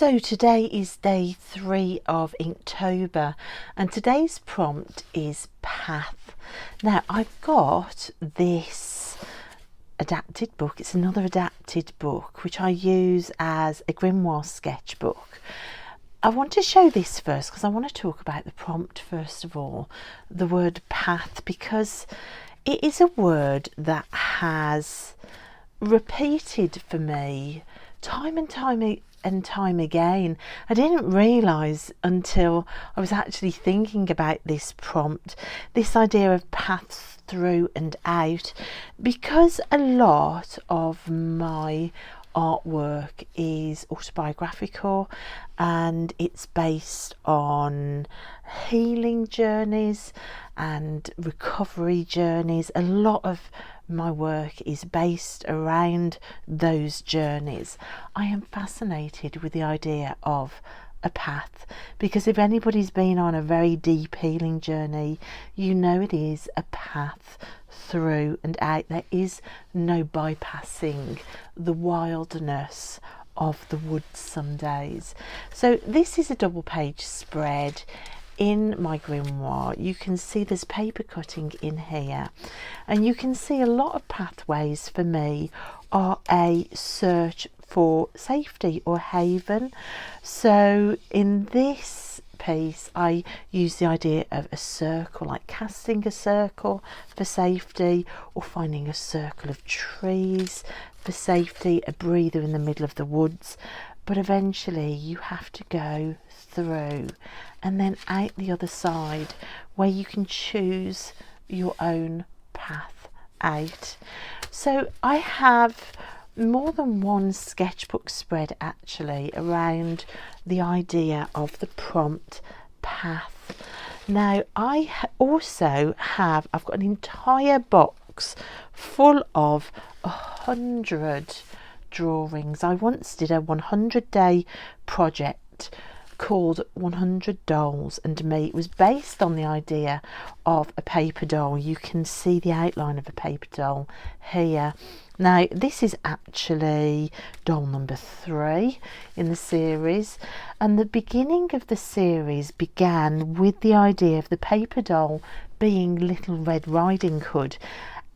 So today is day 3 of Inktober, and today's prompt is path. Now I've got this adapted book. It's another adapted book which I use as a grimoire sketchbook. I want to show this first because I want to talk about the prompt first of all, the word path, because it is a word that has repeated for me time and time again. I didn't realise until I was actually thinking about this prompt, this idea of paths through and out, because a lot of my artwork is autobiographical and it's based on healing journeys and recovery journeys. A lot of my work is based around those journeys. I am fascinated with the idea of a path, because if anybody's been on a very deep healing journey, you know it is a path through and out. There is no bypassing the wildness of the woods some days. So this is a double page spread in my grimoire. You can see there's paper cutting in here, and you can see a lot of pathways for me are a search for safety or haven. So in this piece I use the idea of a circle, like casting a circle for safety, or finding a circle of trees for safety, a breather in the middle of the woods. But eventually you have to go through and then out the other side, where you can choose your own path out. So I have more than one sketchbook spread actually around the idea of the prompt path. Now I also have, I've got an entire box full of 100 drawings. I once did a 100-day project called 100 Dolls and Me. It was based on the idea of a paper doll. You can see the outline of a paper doll here. Now this is actually doll number 3 in the series, and the beginning of the series began with the idea of the paper doll being Little Red Riding Hood,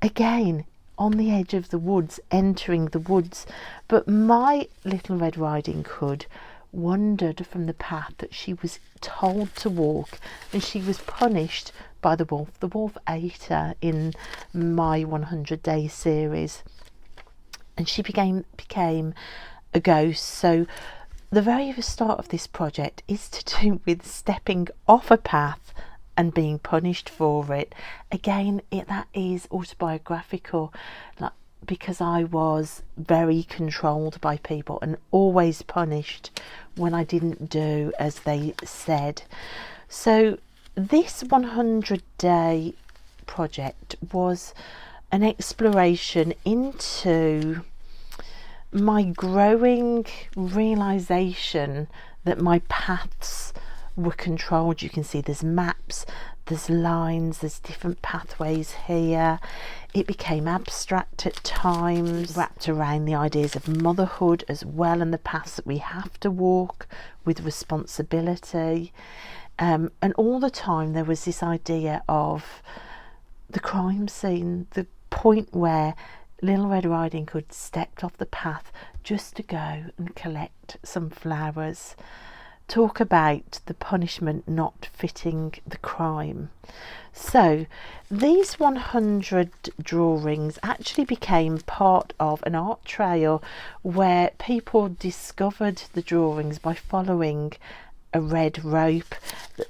again on the edge of the woods, entering the woods. But my Little Red Riding Hood wandered from the path that she was told to walk, and she was punished by the wolf. The wolf ate her in my 100-day series, and she became a ghost. So the very start of this project is to do with stepping off a path and being punished for it. Again, that is autobiographical, because I was very controlled by people and always punished when I didn't do as they said. So this 100-day project was an exploration into my growing realization that my paths were controlled. You can see there's maps, there's lines, there's different pathways here. It became abstract at times, wrapped around the ideas of motherhood as well, and the paths that we have to walk with responsibility. And all the time there was this idea of the crime scene, the point where Little Red Riding Hood stepped off the path just to go and collect some flowers. Talk about the punishment not fitting the crime. So these 100 drawings actually became part of an art trail where people discovered the drawings by following a red rope,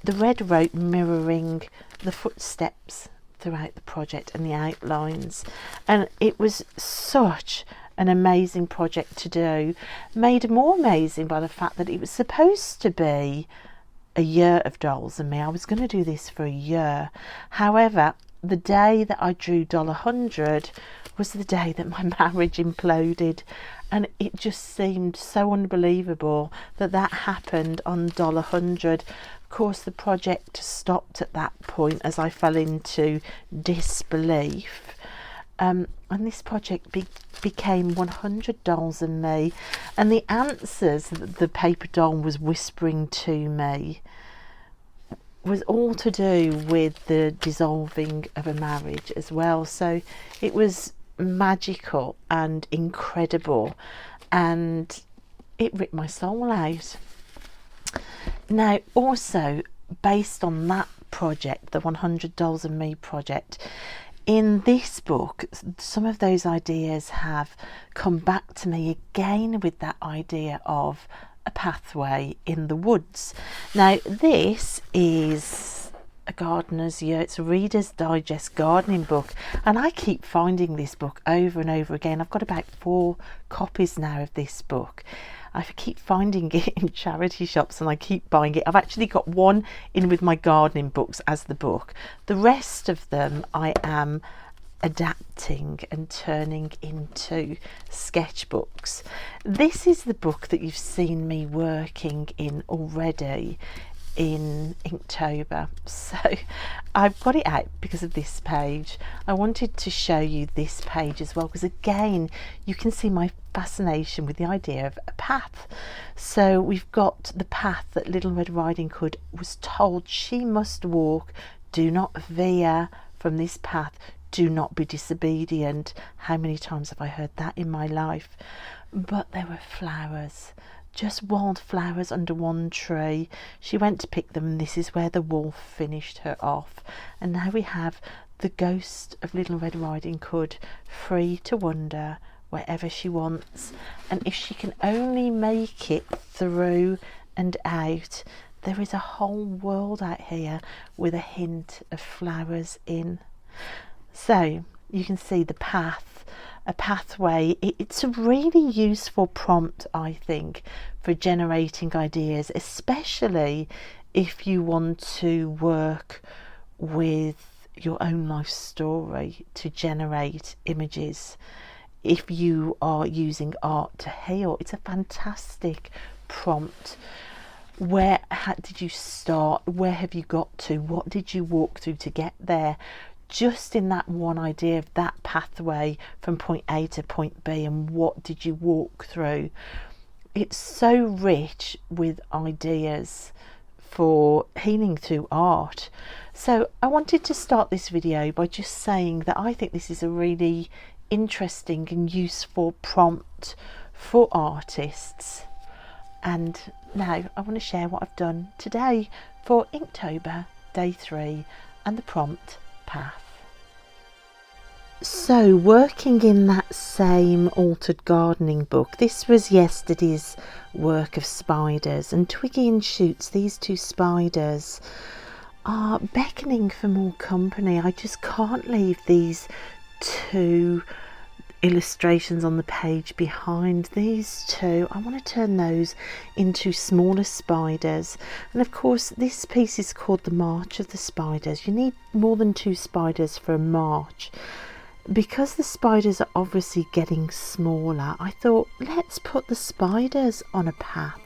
the red rope mirroring the footsteps throughout the project and the outlines. And it was such an amazing project to do, made more amazing by the fact that it was supposed to be a year of Dolls and Me. I was going to do this for a year. However, the day that I drew $100 was the day that my marriage imploded, and it just seemed so unbelievable that that happened on $100. Of course, the project stopped at that point as I fell into disbelief. and this project became 100 Dolls and Me, and the answers that the paper doll was whispering to me was all to do with the dissolving of a marriage as well. So it was magical and incredible, and it ripped my soul out. Now, also based on that project, the 100 Dolls and Me project, in this book, some of those ideas have come back to me again, with that idea of a pathway in the woods. Now, this is a gardener's year. It's a Reader's Digest gardening book, and I keep finding this book over and over again. I've got about 4 copies now of this book. I keep finding it in charity shops and I keep buying it. I've actually got one in with my gardening books as the book. The rest of them I am adapting and turning into sketchbooks. This is the book that you've seen me working in already in Inktober, so I've got it out because of this page. I wanted to show you this page as well, because again you can see my fascination with the idea of a path. So we've got the path that Little Red Riding Hood was told she must walk. Do not veer from this path, do not be disobedient. How many times have I heard that in my life? But there were flowers, just wildflowers under one tree. She went to pick them, and this is where the wolf finished her off. And now we have the ghost of Little Red Riding Hood, free to wander wherever she wants. And if she can only make it through and out, there is a whole world out here with a hint of flowers in. So you can see the path, a pathway. It's a really useful prompt, I think, for generating ideas, especially if you want to work with your own life story to generate images. If you are using art to heal, it's a fantastic prompt. Where did you start? Where have you got to? What did you walk through to get there? Just in that one idea of that pathway from point A to point B, and what did you walk through? It's so rich with ideas for healing through art. So I wanted to start this video by just saying that I think this is a really interesting and useful prompt for artists. And now I want to share what I've done today for Inktober day 3 and the prompt path. So working in that same altered gardening book, this was yesterday's work of spiders, and Twiggy and Shoots, these 2 spiders, are beckoning for more company. I just can't leave these 2 illustrations on the page behind. These 2, I want to turn those into smaller spiders. And of course this piece is called the March of the Spiders. You need more than 2 spiders for a march. Because the spiders are obviously getting smaller, I thought, let's put the spiders on a path.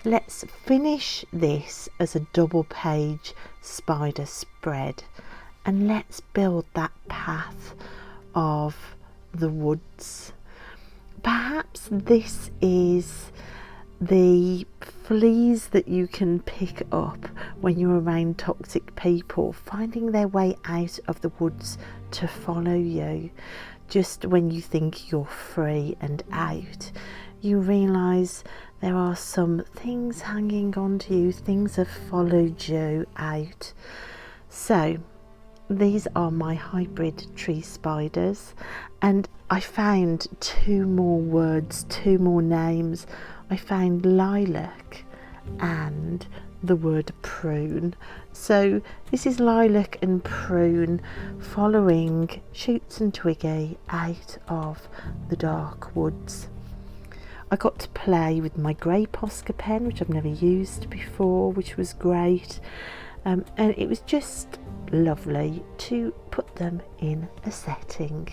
Let's finish this as a double page spider spread, and let's build that path of the woods. Perhaps this is the fleas that you can pick up when you're around toxic people, finding their way out of the woods to follow you. Just when you think you're free and out, you realise there are some things hanging on to you, things have followed you out. So these are my hybrid tree spiders, and I found 2 more words, 2 more names. I found lilac and the word prune. So this is lilac and prune following Shoots and Twiggy out of the dark woods. I got to play with my grey Posca pen, which I've never used before, which was great, and it was just lovely to put them in a setting.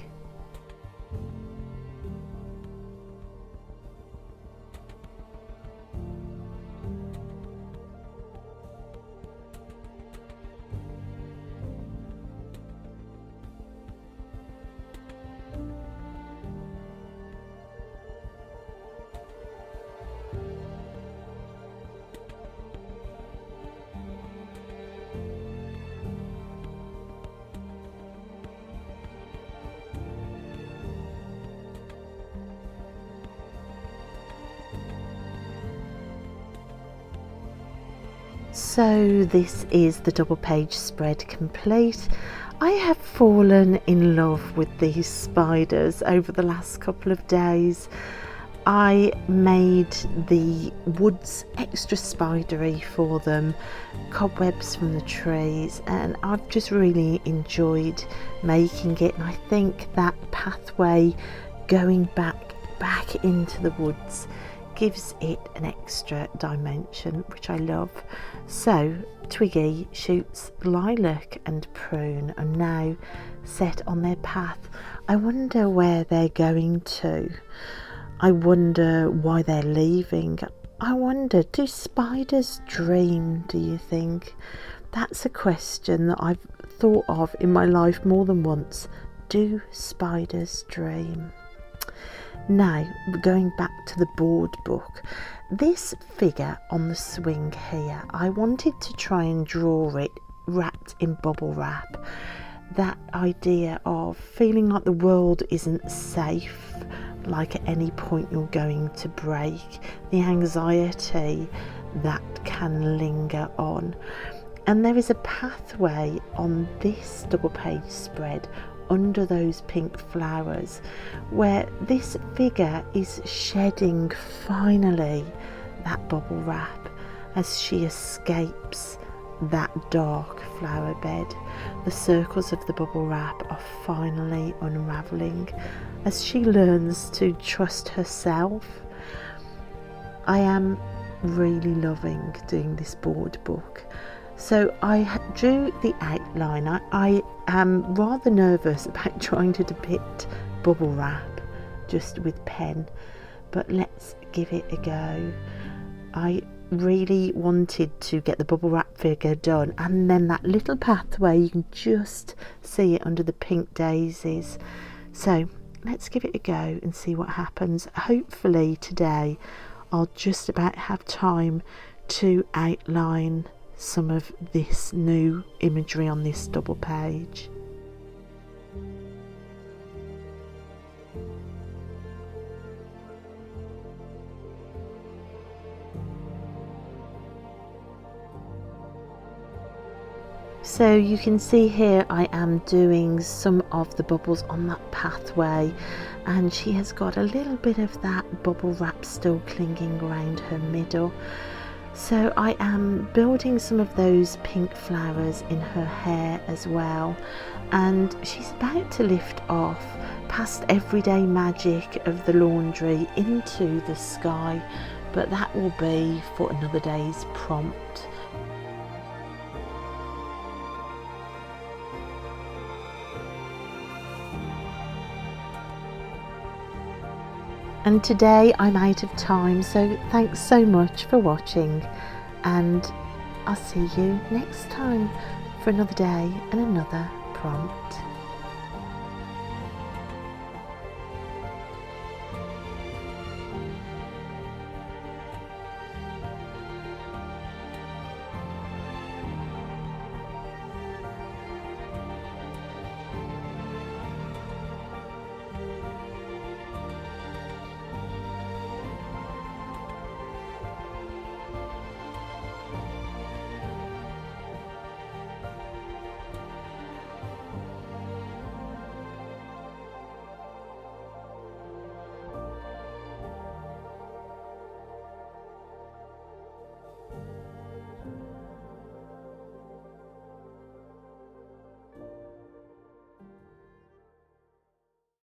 So this is the double page spread complete. I have fallen in love with these spiders over the last couple of days. I made the woods extra spidery for them, cobwebs from the trees, and I've just really enjoyed making it, and I think that pathway going back into the woods gives it an extra dimension, which I love. So Twiggy, Shoots, Lilac and Prune are now set on their path. I wonder where they're going to. I wonder why they're leaving. I wonder, do spiders dream, do you think? That's a question that I've thought of in my life more than once. Do spiders dream? Now, going back to the board book, this figure on the swing here, I wanted to try and draw it wrapped in bubble wrap. That idea of feeling like the world isn't safe, like at any point you're going to break, the anxiety that can linger on. And there is a pathway on this double page spread under those pink flowers where this figure is shedding finally that bubble wrap as she escapes that dark flower bed. The circles of the bubble wrap are finally unravelling as she learns to trust herself. I am really loving doing this board book. So I drew the outline. I am rather nervous about trying to depict bubble wrap just with pen, but let's give it a go. I really wanted to get the bubble wrap figure done, and then that little pathway, you can just see it under the pink daisies. So let's give it a go and see what happens. Hopefully today I'll just about have time to outline some of this new imagery on this double page. So you can see here I am doing some of the bubbles on that pathway, and she has got a little bit of that bubble wrap still clinging around her middle. So I am building some of those pink flowers in her hair as well, and she's about to lift off past everyday magic of the laundry into the sky, but that will be for another day's prompt. And today I'm out of time, so thanks so much for watching, and I'll see you next time for another day and another prompt.